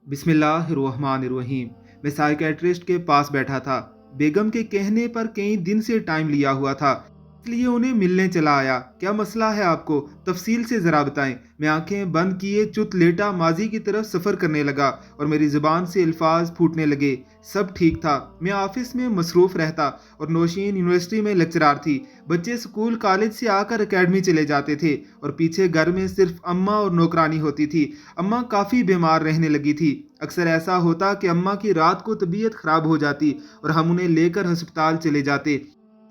बिस्मिल्लाहिर्रहमानिर्रहीम। मैं साइकेट्रिस्ट के पास बैठा था। बेगम के कहने पर कई दिन से टाइम लिया हुआ था, इसलिए उन्हें मिलने चला आया। क्या मसला है आपको? तफसील से ज़रा बताएं। मैं आंखें बंद किए चुत लेटा माजी की तरफ सफ़र करने लगा और मेरी ज़ुबान से अल्फाज फूटने लगे। सब ठीक था। मैं ऑफिस में मसरूफ़ रहता और नौशीन यूनिवर्सिटी में लेक्चरार थी। बच्चे स्कूल कॉलेज से आकर एकेडमी चले जाते थे और पीछे घर में सिर्फ अम्मा और नौकरानी होती थी। अम्मा काफ़ी बीमार रहने लगी थी। अक्सर ऐसा होता कि अम्मा की रात को तबीयत ख़राब हो जाती और हम उन्हें लेकर अस्पताल चले जाते,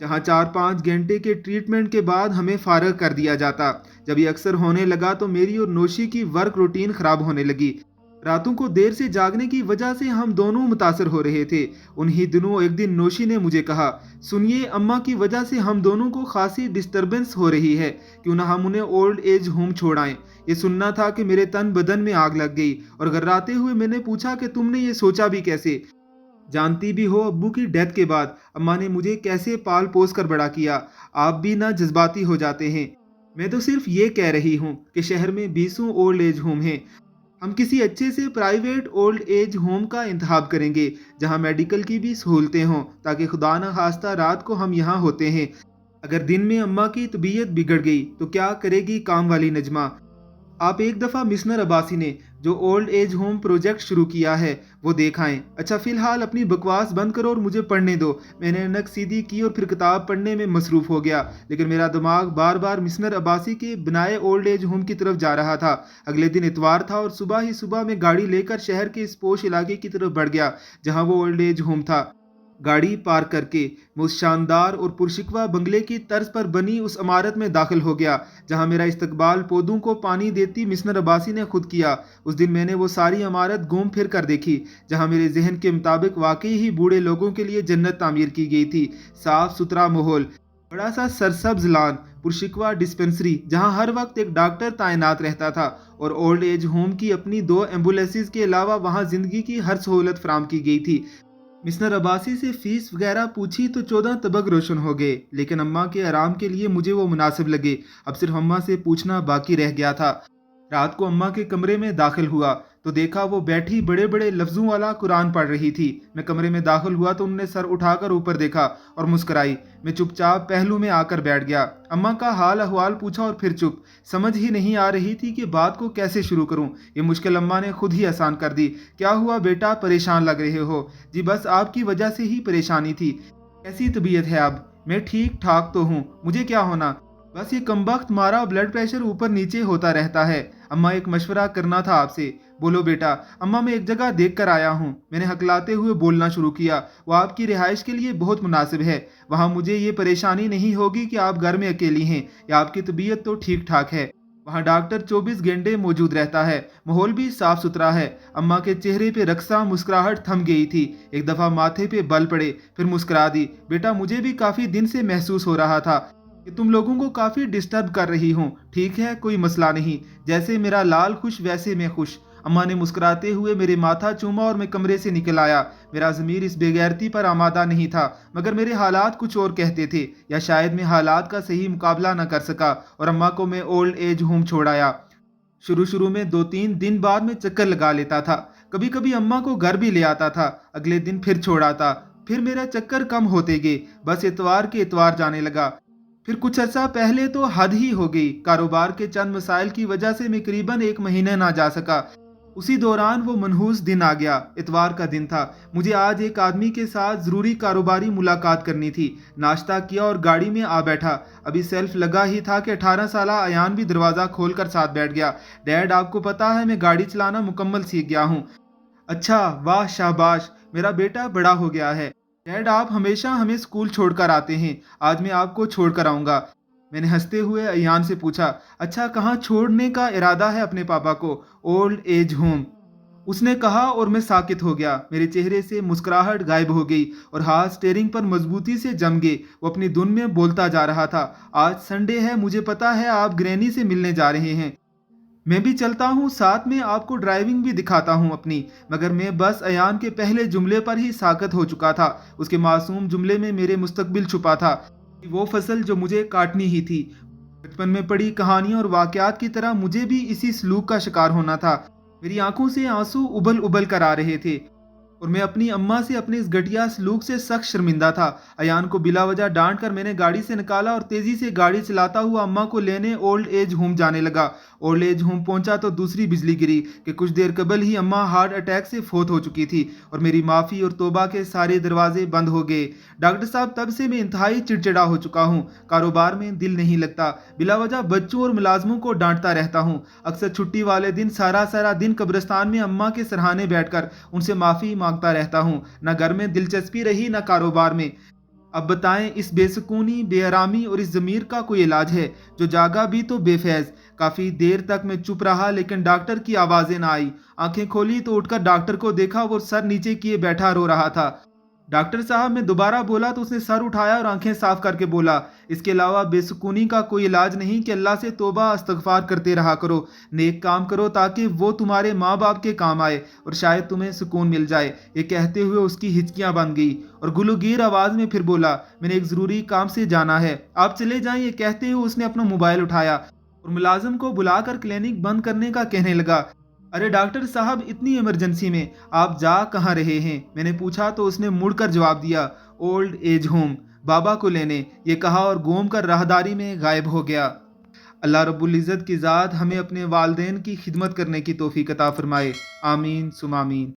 जहाँ 4-5 घंटे के ट्रीटमेंट के बाद हमें फारग कर दिया जाता। जब ये अक्सर होने लगा तो मेरी और नौशी की वर्क रूटीन ख़राब होने लगी। रातों को देर से जागने की वजह से हम दोनों मुतासर हो रहे थे। उन्हीं दिनों एक दिन नौशी ने मुझे कहा, सुनिए, अम्मा की वजह से हम दोनों को खासी डिस्टरबेंस हो रही है, क्यों ना हम उन्हें ओल्ड एज होम छोड़ आएं। ये सुनना था कि मेरे तन बदन में आग लग गई और घर्राते हुए मैंने पूछा कि तुमने ये सोचा भी कैसे? जानती भी हो अब्बू की डेथ के बाद अम्मा ने मुझे कैसे पाल पोस कर बड़ा किया। आप भी ना जज्बाती हो जाते हैं। मैं तो सिर्फ ये कह रही हूँ कि शहर में 20 ओल्ड एज होम हैं। हम किसी अच्छे से प्राइवेट ओल्ड एज होम का इंतखाब करेंगे जहां मेडिकल की भी सहूलतें हों, ताकि खुदा न खास्ता रात को हम यहाँ होते हैं। अगर दिन में अम्मा की तबीयत बिगड़ गई तो क्या करेगी काम वाली नजमा? आप एक दफ़ा मिशनर अब्बासी ने जो ओल्ड एज होम प्रोजेक्ट शुरू किया है वो देखाएं। अच्छा, फिलहाल अपनी बकवास बंद करो और मुझे पढ़ने दो। मैंने नक सीधी की और फिर किताब पढ़ने में मसरूफ़ हो गया, लेकिन मेरा दिमाग बार बार मिशनर अब्बासी के बनाए ओल्ड एज होम की तरफ जा रहा था। अगले दिन इतवार था और सुबह ही सुबह मैं गाड़ी लेकर शहर के इस पोश इलाके की तरफ बढ़ गया जहाँ वो ओल्ड एज होम था। गाड़ी पार्क करके मैं उस शानदार और पुरशिकवा बंगले की तर्ज पर बनी उस इमारत में दाखिल हो गया जहां मेरा इस्तकबाल पौधों को पानी देती मिसनर अब्बासी ने खुद किया। उस दिन मैंने वो सारी इमारत घूम फिर कर देखी जहां मेरे जहन के मुताबिक वाकई ही बूढ़े लोगों के लिए जन्नत तामीर की गई थी। साफ सुथरा माहौल, बड़ा सा सरसब्ज लान, पुरशिकवा डिस्पेंसरी जहां हर वक्त एक डॉक्टर तैनात रहता था, और ओल्ड एज होम की अपनी 2 एम्बुलेंसेज के अलावा वहां जिंदगी की हर सहूलत फराम की गई थी। मिस्टर अब्बासी से फीस वगैरह पूछी तो 14 तबक रोशन हो गए, लेकिन अम्मा के आराम के लिए मुझे वो मुनासिब लगे। अब सिर्फ अम्मा से पूछना बाकी रह गया था। रात को अम्मा के कमरे में दाखिल हुआ तो देखा वो बैठी बड़े बड़े लफ्जों वाला कुरान पढ़ रही थी। मैं कमरे में दाखिल हुआ तो उन्होंने सर उठाकर ऊपर देखा और मुस्कुराई। मैं चुपचाप पहलू में आकर बैठ गया। अम्मा का हाल अहवाल पूछा और फिर चुप। समझ ही नहीं आ रही थी कि बात को कैसे शुरू करूं। ये मुश्किल अम्मा ने खुद ही आसान कर दी। क्या हुआ बेटा, परेशान लग रहे हो? जी बस आपकी वजह से ही परेशानी थी। कैसी तबीयत है अब? मैं ठीक ठाक तो हूँ, मुझे क्या होना? बस ये कमबख्त मारा ब्लड प्रेशर ऊपर नीचे होता रहता है। अम्मा, एक मशवरा करना था आपसे। बोलो बेटा। अम्मा, मैं एक जगह देख कर आया हूँ। मैंने हकलाते हुए बोलना शुरू किया। वो आपकी रिहाइश के लिए बहुत मुनासिब है। वहाँ मुझे ये परेशानी नहीं होगी कि आप घर में अकेली हैं या आपकी तबीयत तो ठीक ठाक है। वहाँ डॉक्टर 24 घंटे मौजूद रहता है। माहौल भी साफ सुथरा है। अम्मा के चेहरे पे रक्सा मुस्कुराहट थम गई थी। एक दफ़ा माथे पे बल पड़े, फिर मुस्कुरा दी। बेटा, मुझे भी काफ़ी दिन से महसूस हो रहा था कि तुम लोगों को काफ़ी डिस्टर्ब कर रही हूँ। ठीक है, कोई मसला नहीं। जैसे मेरा लाल खुश वैसे मैं खुश। अम्मा ने मुस्कुराते हुए मेरे माथा चूमा और मैं कमरे से निकल आया। मेरा ज़मीर इस बेगैरती पर आमादा नहीं था, मगर मेरे हालात कुछ और कहते थे, या शायद मैं हालात का सही मुकाबला न कर सका और अम्मा को मैं ओल्ड एज होम छोड़ आया। शुरू शुरू में 2-3 दिन बाद में चक्कर लगा लेता था। कभी कभी अम्मा को घर भी ले आता था। अगले दिन फिर छोड़ आता। फिर मेरा चक्कर कम होते गए। बस इतवार के इतवार जाने लगा। फिर कुछ अर्सा पहले तो हद ही हो गई। कारोबार के चंद मसाइल की वजह से मैं करीबन 1 महीने ना जा सका। उसी दौरान वो मनहूस दिन आ गया। इतवार का दिन था। मुझे आज एक आदमी के साथ ज़रूरी कारोबारी मुलाकात करनी थी। नाश्ता किया और गाड़ी में आ बैठा। अभी सेल्फ लगा ही था कि 18 साला अयान भी दरवाज़ा खोलकर साथ बैठ गया। डैड, आपको पता है मैं गाड़ी चलाना मुकम्मल सीख गया हूँ। अच्छा, वाह, शाबाश, मेरा बेटा बड़ा हो गया है। डैड, आप हमेशा हमें स्कूल छोड़कर आते हैं, आज मैं आपको छोड़कर आऊँगा। मैंने हंसते हुए अयान से पूछा, अच्छा, कहाँ छोड़ने का इरादा है अपने पापा को? ओल्ड एज होम, उसने कहा, और मैं साकित हो गया। मेरे चेहरे से मुस्कुराहट गायब हो गई और हाथ स्टीयरिंग पर मजबूती से जम गए। वो अपनी धुन में बोलता जा रहा था, आज संडे है, मुझे पता है आप ग्रैनी से मिलने जा रहे हैं। मैं भी चलता हूँ, साथ में आपको ड्राइविंग भी दिखाता हूँ अपनी। मगर मैं बस अयान के पहले जुमले पर ही साकत हो चुका था। उसके मासूम जुमले में मेरे मुस्तकबिल छुपा था, वो फसल जो मुझे काटनी ही थी। बचपन में पढ़ी कहानियों और वाकयात की तरह मुझे भी इसी सलूक का शिकार होना था। मेरी आंखों से आंसू उबल उबल कर आ रहे थे और मैं अपनी अम्मा से अपने इस घटिया सलूक से सख्त शर्मिंदा था। अयान को बिला वजह डांट कर मैंने गाड़ी से निकाला और तेजी से गाड़ी चलाता हुआ अम्मा को लेने ओल्ड एज होम जाने लगा। ओल्ड एज होम पहुंचा तो दूसरी बिजली गिरी कि कुछ देर कबल ही अम्मा हार्ट अटैक से फोत हो चुकी थी और मेरी माफ़ी और तोबा के सारे दरवाजे बंद हो गए। डॉक्टर साहब, तब से मैं इंतहाई चिड़चिड़ा हो चुका हूँ। कारोबार में दिल नहीं लगता, बिला वजह बच्चों और मुलाजमों को डांटता रहता हूँ। अक्सर छुट्टी वाले दिन सारा सारा दिन कब्रिस्तान में अम्मा के सरहाने बैठकर उनसे माफ़ी मांगता रहता हूँ। न घर में दिलचस्पी रही न कारोबार में। अब बताएं, इस बेसुकूनी, बेआरामी और इस ज़मीर का कोई इलाज है? जो जागा भी तो बेफैज़। काफ़ी देर तक मैं चुप रहा लेकिन डॉक्टर की आवाज़ें ना आई। आंखें खोली तो उठकर डॉक्टर को देखा, वो सर नीचे किए बैठा रो रहा था। डॉक्टर साहब, मैं दोबारा बोला तो उसने सर उठाया और आंखें साफ करके बोला, इसके अलावा बेसुकूनी का कोई इलाज नहीं कि अल्लाह से तौबा इस्तगफार करते रहा करो, नेक काम करो ताकि वो तुम्हारे माँ बाप के काम आए और शायद तुम्हें सुकून मिल जाए। ये कहते हुए उसकी हिचकियां बन गई और गुलूगीर आवाज में फिर बोला, मैंने एक ज़रूरी काम से जाना है, आप चले जाएं। ये कहते हुए उसने अपना मोबाइल उठाया और मुलाजिम को बुलाकर क्लिनिक बंद करने का कहने लगा। अरे डॉक्टर साहब, इतनी इमरजेंसी में आप जा कहाँ रहे हैं? मैंने पूछा तो उसने मुड़कर जवाब दिया, ओल्ड एज होम, बाबा को लेने। ये कहा और घूम कर राहदारी में गायब हो गया। अल्लाह रब्बुल इज़्ज़त की ज़ात हमें अपने वालदैन की खिदमत करने की तौफीक अता फरमाए। आमीन सुम आमीन।